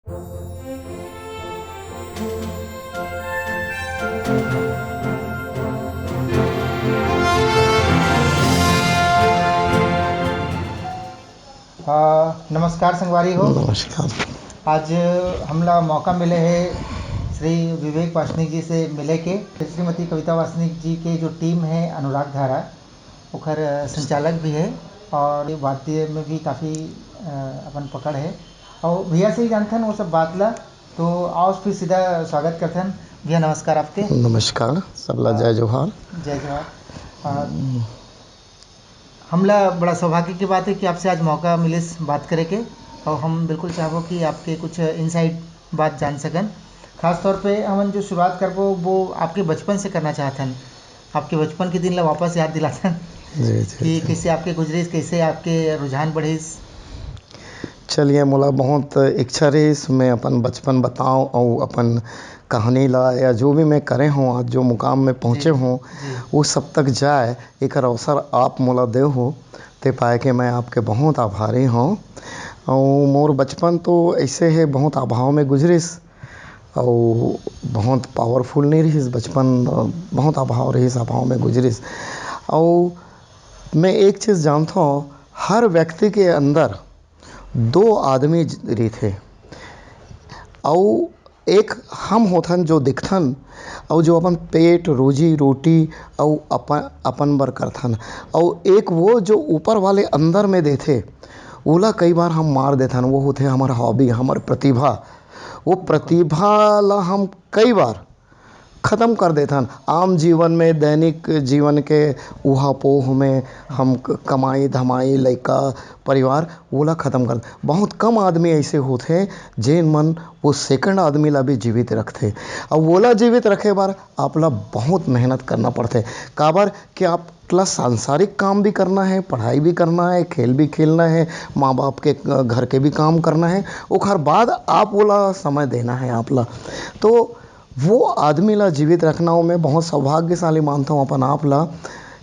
नमस्कार संगवारी हो। नमस्कार। आज हमला मौका मिले है श्री विवेक वासनिक जी से मिले के। श्रीमती कविता वासनिक जी के जो टीम है अनुराग धारा ओखर संचालक भी है और भारतीय में भी काफ़ी अपन पकड़ है और भैया से ही जानते हैं वो सब बात ला। तो आओ फिर सीधा स्वागत करते हैं। भैया नमस्कार आपके। नमस्कार सबला जय जोहार। जय जोहार। हमला बड़ा सौभाग्य की बात है कि आपसे आज मौका मिले बात करे के और हम बिल्कुल चाहो कि आपके कुछ इनसाइट बात जान सकन। खास तौर पे हम जो शुरुआत करबो वो आपके बचपन से करना चाहते हैं। आपके बचपन के दिन ला वापस याद दिलाते हैं कि कैसे आपके गुजरिस, कैसे आपके रुझान बढ़िस। चलिए मोला बहुत इच्छा रही मैं अपन बचपन बताऊं और अपन कहानी ला या जो भी मैं करे हूँ आज जो मुकाम में पहुँचे हूँ वो सब तक जाए एक अवसर आप मोला दे हो ते पाए के मैं आपके बहुत आभारी हूँ। और मोर बचपन तो ऐसे है बहुत अभाव में गुजरिस और बहुत पावरफुल नहीं रही बचपन, बहुत अभाव रही अभाव में गुजरिस। और मैं एक चीज़ जानता हूँ हर व्यक्ति के अंदर दो आदमी रहते और एक हम होथन जो दिखथन और जो अपन पेट रोजी रोटी और अपन बर करथन और एक वो जो ऊपर वाले अंदर में देथे ओला कई बार हम मार देथन। वो होते हमारा हॉबी, हमार प्रतिभा। वो प्रतिभा ला हम कई बार ख़त्म कर देथन आम जीवन में, दैनिक जीवन के उहा पोह में हम कमाई धमाई लइका परिवार ओला ख़त्म कर। बहुत कम आदमी ऐसे होते हैं जिन मन वो सेकंड आदमी ला भी जीवित रखते और ओला जीवित रखे बार आप ला बहुत मेहनत करना पड़ते। काबर कि आप ला सांसारिक काम भी करना है, पढ़ाई भी करना है, खेल भी खेलना है, माँ बाप के घर के भी काम करना है, ओखर बाद आप ओला समय देना है आप ला। तो वो आदमी ला जीवित रखना हो मैं बहुत सौभाग्यशाली मानता हूँ अपन आप ला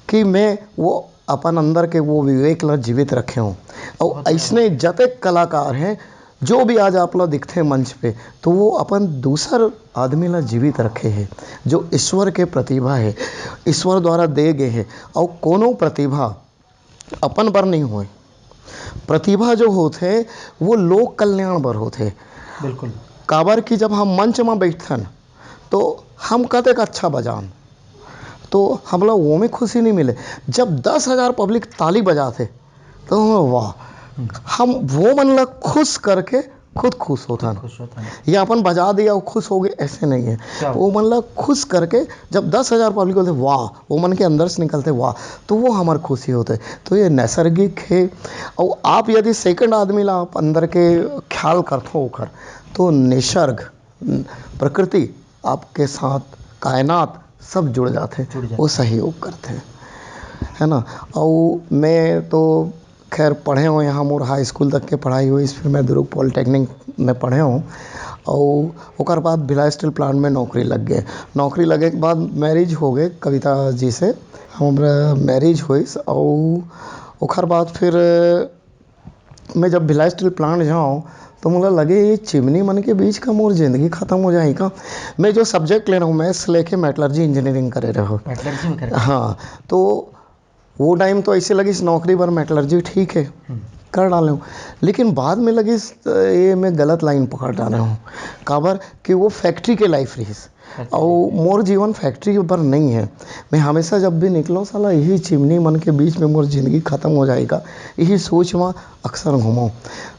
कि मैं वो अपन अंदर के वो विवेक ला जीवित रखे हूँ। और ऐसने जते कलाकार हैं जो भी आज आप ला दिखते हैं मंच पे तो वो अपन दूसर आदमी ला जीवित रखे हैं जो ईश्वर के प्रतिभा है, ईश्वर द्वारा दे गए हैं। और कोनो प्रतिभा अपन बर नहीं होए, प्रतिभा जो होते वो लोक कल्याण बर होते। बिल्कुल। काबर कि जब हम मंच में बैठन तो हम कतक अच्छा बजान तो हमला वो में खुशी नहीं मिले। जब 10,000 पब्लिक ताली बजाते तो वाह, हम वो मन ला खुश करके खुद खुश होता है। या अपन बजा दिया और खुश हो गए ऐसे नहीं है। वो मन ला खुश करके जब 10,000 पब्लिक होते वाह, वो मन के अंदर से निकलते वाह, तो वो हमार खुशी होते। तो ये नैसर्गिक है। और आप यदि सेकंड आदमी ला आप अंदर के ख्याल करते हो कर तो निसर्ग प्रकृति आपके साथ कायनात सब जुड़ जाते, वो सहयोग करते हैं, है ना। और मैं तो खैर पढ़े हूँ यहाँ मोर हाई स्कूल तक के पढ़ाई हुई, फिर मैं दुर्ग पॉलिटेक्निक में पढ़े हूँ और ओकर बाद भिलाई स्टील प्लांट में नौकरी लग गए। नौकरी लगे के बाद मैरिज हो गए कविता जी से, हमारा मैरिज हुई। और ओकर बाद फिर मैं जब भिलाई स्टील प्लांट जाऊँ तो मुझे लगे ये चिमनी मन के बीच का मोर ज़िंदगी ख़त्म हो जाए का। मैं जो सब्जेक्ट ले रहा हूँ मैथ्स लेके मेटलर्जी इंजीनियरिंग करे रहा हूँ। हाँ, तो वो टाइम तो ऐसे लगी इस नौकरी पर मेटलर्जी ठीक है कर डाले हूँ, लेकिन बाद में लगी ये मैं गलत लाइन पकड़ डाले हूँ। काबर कि वो फैक्ट्री के लाइफ रही और मोर जीवन फैक्ट्री पर नहीं है। मैं हमेशा जब भी निकलूँ साला यही चिमनी मन के बीच में मोर ज़िंदगी ख़त्म हो जाएगा, यही सोच में अक्सर घूमूँ।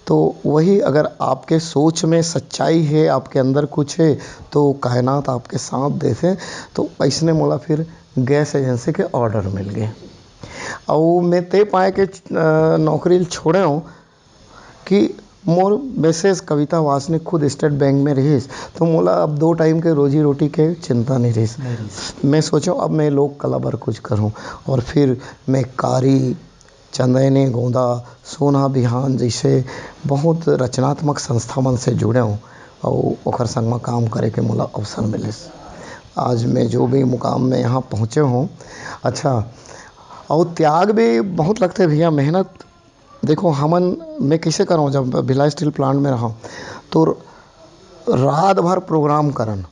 तो वही अगर आपके सोच में सच्चाई है, आपके अंदर कुछ है तो कायनात आपके साथ देते। तो ऐसने मोला फिर गैस एजेंसी के ऑर्डर मिल गए और मैं ते पाए के नौकरी छोड़े हूँ कि मोर विशेष कविता वासनिक खुद स्टेट बैंक में रहीस तो मोला अब 2 टाइम के रोजी रोटी के चिंता नहीं रही। मैं सोचूं अब मैं लोक कला पर कुछ करूं और फिर मैं कारी, चंदैनी गोंदा, सोना बिहान जैसे बहुत रचनात्मक संस्था मन से जुड़े हूँ और ओकर संग में काम करे के मोला अवसर मिले। आज मैं जो भी मुकाम में यहाँ पहुँचे हूँ। अच्छा, और त्याग भी बहुत लगते भैया, मेहनत देखो हमन मैं कैसे करूँ। जब भिलाई स्टील प्लांट में रहा तो रात भर प्रोग्राम करन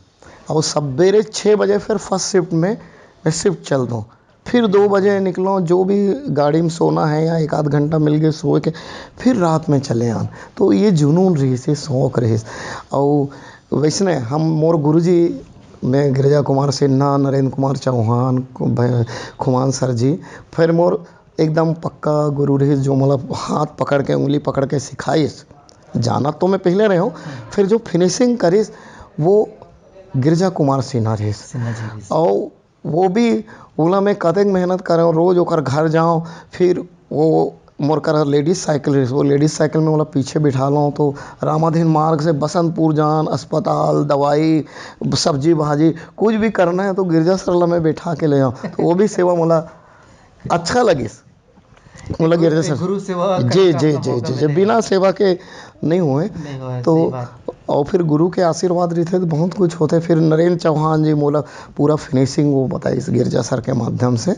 और सवेरे 6 बजे फिर फर्स्ट शिफ्ट में मैं शिफ्ट चल दूँ, फिर 2 बजे निकलो, जो भी गाड़ी में सोना है या एक आध घंटा मिल गए सो के फिर रात में चले आन। तो ये जुनून रही से, शौक रही। और वैसने हम मोर गुरुजी में गिरजा कुमार सिन्हा, नरेंद्र कुमार चौहान, खुमान सर जी, फिर मोर एकदम पक्का गुरु रही जो मतलब हाथ पकड़ के उंगली पकड़ के सिखाइस। जाना तो मैं पहले रहे हूँ, फिर जो फिनिशिंग करिस वो गिरजा कुमार सिन्हा रही। और वो भी ओला में कतक मेहनत कर रोज ओकर घर जाऊँ, फिर वो मोर कर लेडीज साइकिल रही, वो लेडीज साइकिल में मतलब पीछे बिठा लो तो रामाधीन मार्ग से बसंतपुर जान, अस्पताल, दवाई, सब्जी भाजी कुछ भी करना है तो गिरजा सरला में बैठा के ले जाऊँ। तो वो भी सेवा मोला अच्छा लगी। मतलब गिरजा सर गुरु सेवा जी जी जी जी जी बिना सेवा के नहीं हुए। तो और फिर गुरु के आशीर्वाद रहते तो बहुत कुछ होते। फिर नरेंद्र चौहान जी मोला पूरा फिनिशिंग वो बताई इस गिरजा सर के माध्यम से।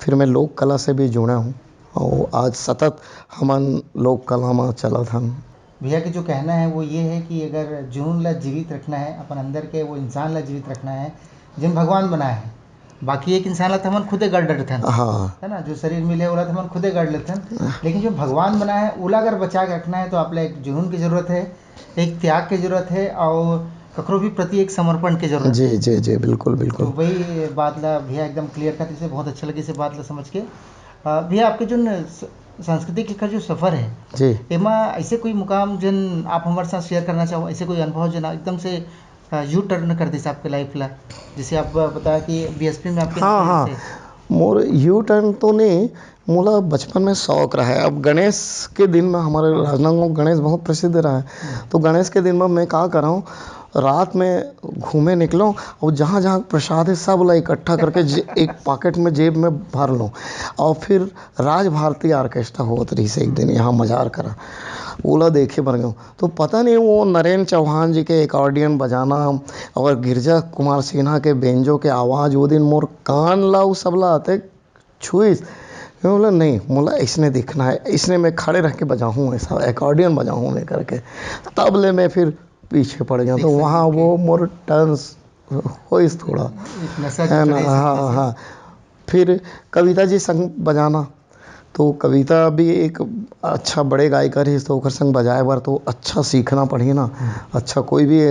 फिर मैं लोक कला से भी जुड़ा हूँ और आज सतत हमन लोक कला में चलत हम। भैया के जो कहना है वो ये है कि अगर जुनून ला जीवित रखना है, अपन अंदर के वो इंसान ला जीवित रखना है जिन भगवान बनाया है। बाकी एक इंसान ला तो हमन खुदे गढ़ डरथन, हाँ है ना, जो शरीर मिले ओला तो हमन खुदे गढ़ लेथन, लेकिन जो भगवान बनाया है ओला अगर बचा के रखना है तो आपला एक जुनून की जरूरत है, एक त्याग की जरूरत है और ककरो भी प्रति एक समर्पण की जरूरत है। जी जी जी बिल्कुल तो बिल्कुल। वही बात ला भैया एकदम क्लियर कर से बहुत अच्छा लगे इसे बात ला समझ के। भैया आपके जो सांस्कृतिक का जो सफ़र है जी एमा ऐसे कोई मुकाम जिन आप हमारे साथ शेयर करना चाहो, ऐसे कोई अनुभव जो ना एकदम से यू टर्न कर दिस आपके लाइफ ला, जैसे आप बताया कि बीएसपी में आपके हाँ हाँ मोर यू टर्न तो नहीं, मोला बचपन में शौक रहा है। अब गणेश के दिन में हमारे राजनांदगांव गणेश बहुत प्रसिद्ध रहा है। तो गणेश के दिन में मैं क्या कर रहा हूँ, रात में घूमे निकलो और जहाँ जहाँ प्रसाद है सब ला इकट्ठा करके एक पॉकेट में जेब में भर लूँ। और फिर राज भारती ऑर्केस्ट्रा होत रही से एक दिन यहाँ मजार करा, ओला देखे बन गया। तो पता नहीं वो नरेंद्र चौहान जी के एकॉर्डियन बजाना और गिरजा कुमार सिन्हा के बेंजो के आवाज़ वो दिन मोर कान ला सब ला आते छुईस। मैं बोला नहीं, मोला इसने देखना है, इसने मैं खड़े रह के बजाऊँ, ऐसा एकॉर्डियन बजाऊँ मैं करके। तब ले मैं फिर पीछे पड़ गया। तो वहाँ वो मोर टर्न्स हो इस थोड़ा है ना। हाँ हाँ। फिर कविता जी संग बजाना, तो कविता भी एक अच्छा बड़े गायिका रही, तो ओकर संग बजाए बार तो अच्छा सीखना पड़ी ना। अच्छा कोई भी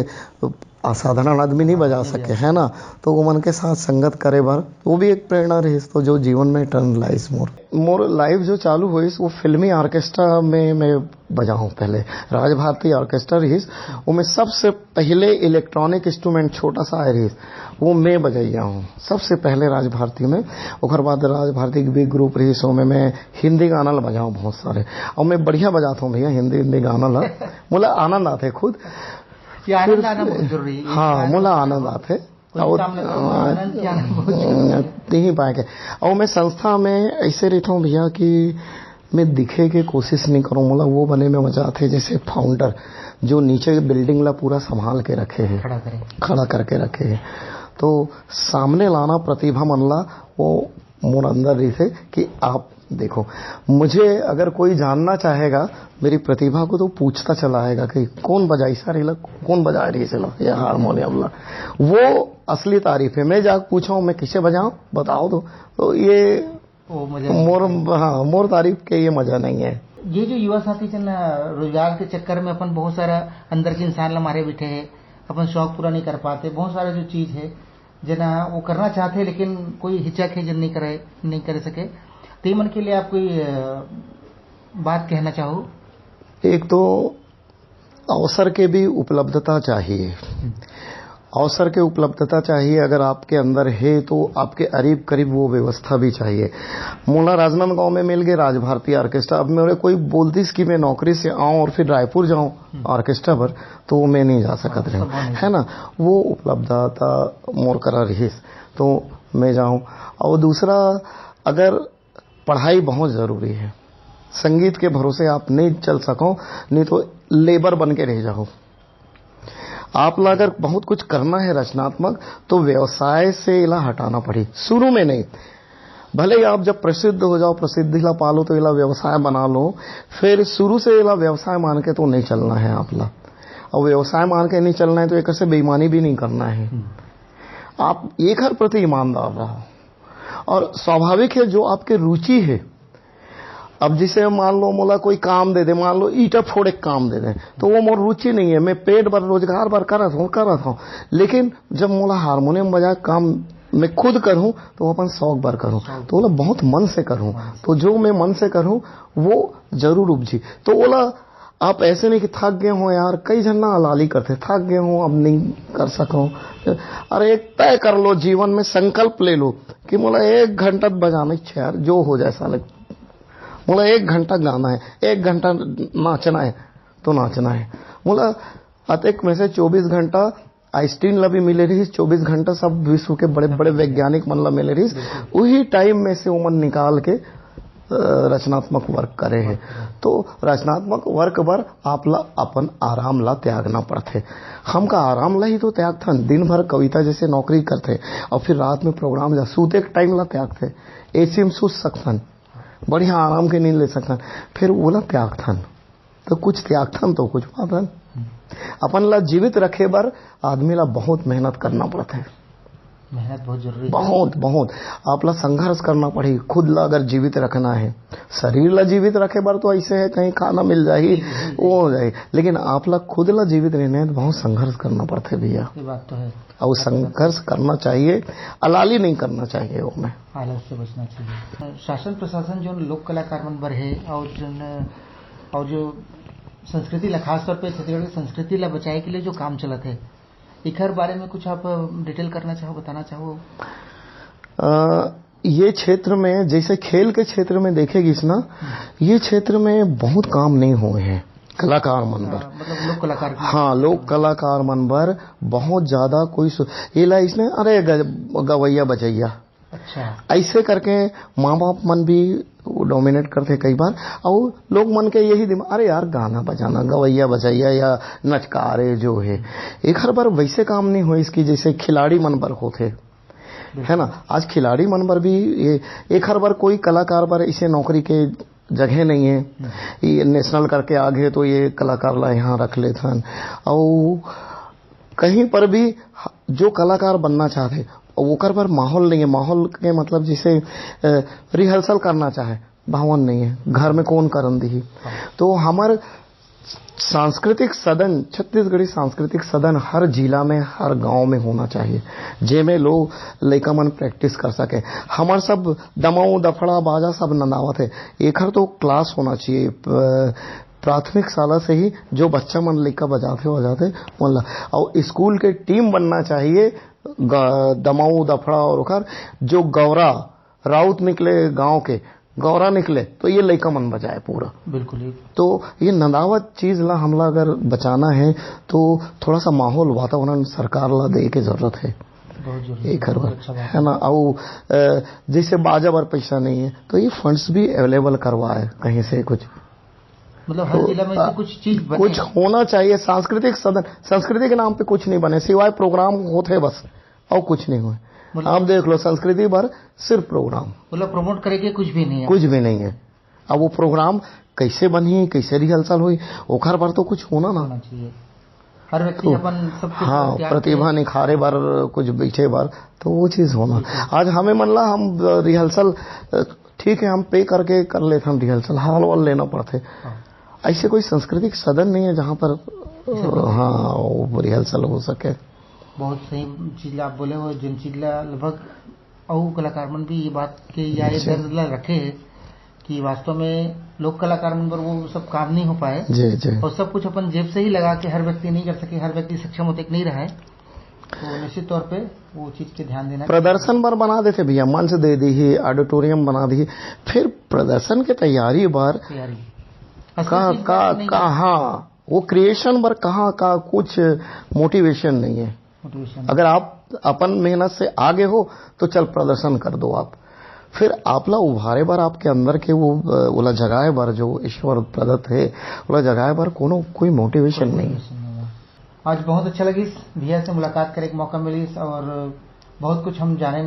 असाधारण आदमी नहीं बजा सके, है ना। तो वो मन के साथ संगत करे बार वो भी एक प्रेरणा रही। तो जो जीवन में टर्न लाइस मोर लाइफ जो चालू हुई वो फिल्मी ऑर्केस्ट्रा में मैं बजा हूँ। पहले राज भारती ऑर्केस्ट्रा रही, वो मैं सबसे पहले इलेक्ट्रॉनिक इंस्ट्रूमेंट छोटा सा आए रही, वो मैं बजाइया हूँ सबसे पहले राज भारती में। और बाद राज भारती की भी ग्रुप रही, सो में मैं हिंदी गाना ला बजाऊँ बहुत सारे, और मैं बढ़िया बजाता हूँ भैया हिंदी गाना ला। मोला आनंद आते खुद, आनंद आना बहुत जरूरी है। हाँ मोला आनंद आते और नहीं पाएंगे। और मैं संस्था में ऐसे रहता हूँ भैया कि मैं दिखे के कोशिश नहीं करूँ, मोला वो बने में मजा आते जैसे फाउंडर जो नीचे बिल्डिंग ला पूरा संभाल के रखे है, खड़ा करके रखे है। तो सामने लाना प्रतिभा मन ला वो मोर अंदर रही थे कि आप देखो, मुझे अगर कोई जानना चाहेगा मेरी प्रतिभा को तो पूछता चला आएगा कि कौन बजाई सर इला, कौन बजा रही है या हारमोनियम ला, वो असली तारीफ है। मैं जाकर पूछा मैं किसे बजाऊं बताओ तो ये मोर तारीफ के ये मजा नहीं है। ये जो युवा साथी चल रोजगार के चक्कर में अपन बहुत सारा अंदर के इंसान ला मारे बैठे है, अपन शौक पूरा नहीं कर पाते, बहुत सारा जो चीज है जना वो करना चाहते हैं लेकिन कोई हिचक है जन नहीं कर सके। तो मन के लिए आप कोई बात कहना चाहो? एक तो अवसर के भी उपलब्धता चाहिए, अवसर के उपलब्धता चाहिए। अगर आपके अंदर है तो आपके करीब करीब वो व्यवस्था भी चाहिए। मोला राजनांदगांव में मिल गए राज भारती ऑर्केस्ट्रा। अब मेरे कोई बोलती कि मैं नौकरी से आऊं और फिर रायपुर जाऊं ऑर्केस्ट्रा पर, तो मैं नहीं जा सकत रहे, है ना। वो उपलब्धता मोर करा रही तो मैं जाऊं। और दूसरा, अगर पढ़ाई बहुत ज़रूरी है, संगीत के भरोसे आप नहीं चल सको, नहीं तो लेबर बन के रह जाओ। आप ला अगर बहुत कुछ करना है रचनात्मक तो व्यवसाय से इला हटाना पड़ी, शुरू में नहीं। भले ही आप जब प्रसिद्ध हो जाओ, प्रसिद्धि ला पालो तो इला व्यवसाय बना लो, फिर शुरू से इला व्यवसाय मान के तो नहीं चलना है आप ला। और व्यवसाय मान के नहीं चलना है तो एक से बेईमानी भी नहीं करना है। आप एक हर प्रति ईमानदार रहो, और स्वाभाविक है जो आपके रुचि है। अब जिसे मान लो मोला कोई काम दे दे, मान लो ईटा फोड़े काम दे दे, तो वो मोर रुचि नहीं है, मैं पेट भर रोजगार भर करत हूँ, लेकिन जब मोला हारमोनियम बजा काम मैं खुद करूं तो अपन शौक भर करूं, तो बोला बहुत मन से करूं, तो जो मैं मन से करूं वो जरूर उपजी। तो बोला आप ऐसे नहीं कि थक गए हो यार, कई झन्ना हलाली करते थक गए हो अब नहीं कर सको, अरे एक तय कर लो जीवन में, संकल्प ले लो कि मोला 1 घंटा बजाना इच्छा यार, जो हो जाए साले, मोला 1 घंटा गाना है, 1 घंटा नाचना है तो नाचना है। मोला अतक में से 24 घंटा आइंस्टीन ला भी मिले रही, 24 घंटा सब विश्व के बड़े बड़े वैज्ञानिक मन ला मिले रही, वही टाइम में से उमन निकाल के रचनात्मक वर्क करे है। तो रचनात्मक वर्क बर आप ला अपन आराम ला त्यागना पड़ते। हम का आराम ला ही तो त्याग थन, दिन भर कविता जैसे नौकरी करते और फिर रात में प्रोग्राम जा सूते के टाइम ला त्यागते, एसी में सूत सकथन, बढ़िया आराम के नींद ले सकथन, फिर वो ला त्याग थन, तो कुछ त्याग थन तो कुछ पाथन। अपन ला जीवित रखे बर आदमी ला बहुत मेहनत करना पड़ता है, मेहनत बहुत जरूरी है, बहुत बहुत आप ला संघर्ष करना पड़ेगी खुद ला अगर जीवित रखना है। शरीर ला जीवित रखे बर तो ऐसे है कहीं खाना मिल जाएगी वो हो जाएगी, लेकिन आप ला खुद ला जीवित रहने है तो बहुत संघर्ष करना पड़ता है भैया, ये बात तो है। और संघर्ष करना चाहिए, अलाली नहीं करना चाहिए, वो में आलस से बचना चाहिए। शासन प्रशासन जो लोक कलाकार मन बर है और जो संस्कृति ला, खासतौर पे छत्तीसगढ़ की संस्कृति ला बचाए के लिए जो काम चलत है, इखर बारे में कुछ आप डिटेल करना चाहो, बताना चाहो? ये क्षेत्र में जैसे खेल के क्षेत्र में देखेगी ना, ये क्षेत्र में बहुत काम नहीं हुए हैं कलाकार मन पर, मतलब लोक कलाकार, हाँ लोक कलाकार मन पर बहुत ज्यादा कोई ये ला इसने अरे गवैया बजैया, अच्छा ऐसे करके माँ बाप मन भी डोमिनेट करते कई बार, और लोग मन के यही दिमाग अरे यार गाना बजाना गवैया बजैया या नचकारे जो है, एक हर बार वैसे काम नहीं हुए इसकी जैसे खिलाड़ी मन पर होते है ना। आज खिलाड़ी मन पर भी ये एक हर बार कोई कलाकार पर इसे नौकरी के जगह नहीं है, ये नेशनल करके आगे तो ये कलाकार ला यहाँ रख लेते हैं, और कहीं पर भी जो कलाकार बनना चाहते ओकर पर माहौल नहीं है। माहौल के मतलब जैसे रिहर्सल करना चाहे भवन नहीं है, घर में कौन करन दी। तो हमार सांस्कृतिक सदन, छत्तीसगढ़ी सांस्कृतिक सदन हर जिला में हर गांव में होना चाहिए, जेमे लोग लइका मन प्रैक्टिस कर सके। हमार सब दमाऊ दफड़ा बाजा सब नंदावत है, एकर तो क्लास होना चाहिए प्राथमिक शाला से ही, जो बच्चा मन लइका बजाते मतलब, और स्कूल के टीम बनना चाहिए दमाऊ दफड़ा और ओकर जो गौरा राउत निकले गांव के गौरा निकले तो ये लइका मन बजाए पूरा, बिल्कुल ही। तो ये नदावत चीज ला हमला अगर बचाना है तो थोड़ा सा माहौल वातावरण सरकार ला दे के जरूरत है, बहुत जरूरी एक है ना। और जैसे बाजा पर पैसा नहीं है तो ये फंड्स भी अवेलेबल करवाए कहीं से, कुछ मतलब हर जिला में कुछ चीज बने, कुछ होना चाहिए। सांस्कृतिक सदन, संस्कृति के नाम पे कुछ नहीं बने, सिवाय प्रोग्राम होते बस और कुछ नहीं हुए। आप देख लो संस्कृति पर सिर्फ प्रोग्राम, मतलब प्रमोट करेंगे कुछ भी नहीं है, कुछ भी नहीं है। अब वो प्रोग्राम कैसे बनी, कैसे रिहर्सल हुई, ओखर पर तो कुछ होना ना चाहिए। हर व्यक्ति अपन सब कुछ, हाँ प्रतिभा निखारे बार कुछ बैठे बार तो वो चीज होना। आज हमें मन ला हम रिहर्सल ठीक है हम पे करके कर लेते, हम रिहर्सल हॉल वाल लेना पड़ते, ऐसे कोई सांस्कृतिक सदन नहीं है जहाँ पर हाँ वो रिहर्सल हो सके। बहुत सही चीज आप बोले हो, जिन चीज लगभग और कलाकार मन भी ये बात के या ये दर्द रखे है कि वास्तव में लोक कलाकार मन पर वो सब काम नहीं हो पाए जी जी, और सब कुछ अपन जेब से ही लगा के हर व्यक्ति नहीं कर सके, हर व्यक्ति सक्षम होते नहीं रहा है, तो निश्चित तौर पे वो चीज के ध्यान देना। प्रदर्शन पर बना देते भैया, मंच दे दी, ऑडिटोरियम बना दी, फिर प्रदर्शन की तैयारी बार कहाँ वो क्रिएशन पर कहाँ का कुछ मोटिवेशन नहीं है। अगर आप अपन मेहनत से आगे हो तो चल प्रदर्शन कर दो आप, फिर आपला उभारे बार आपके अंदर के वो जगाए बार जो ईश्वर प्रदत्त है वो जगाए बार कोई मोटिवेशन नहीं। आज बहुत अच्छा लगी भैया से मुलाकात करे के मौका मिली और बहुत कुछ हम जाने,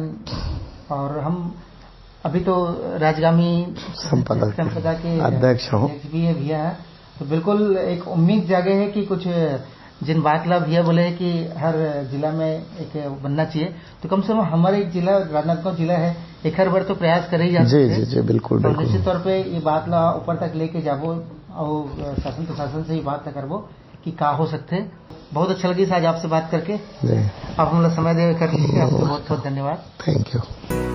और हम अभी तो राजगामी संपदा के अध्यक्ष हूँ भी है भैया, तो बिल्कुल एक उम्मीद जागे है कि कुछ जिन बात ला भैया बोले हैं कि हर जिला में एक बनना चाहिए, तो कम से कम हमारे एक जिला राजनांदगांव जिला है, एक हर बार तो प्रयास करे ही जा सकते जी जी जी, बिल्कुल तो बिल्कुल। निश्चित तौर पे ये बात ला ऊपर तक लेके जाबो और शासन प्रशासन से ये बात न करबो कि का हो सकते। बहुत अच्छा लगी आज आपसे बात करके, जी, आप हम लोग समय दे कर लिए, आपको बहुत बहुत धन्यवाद। Thank you.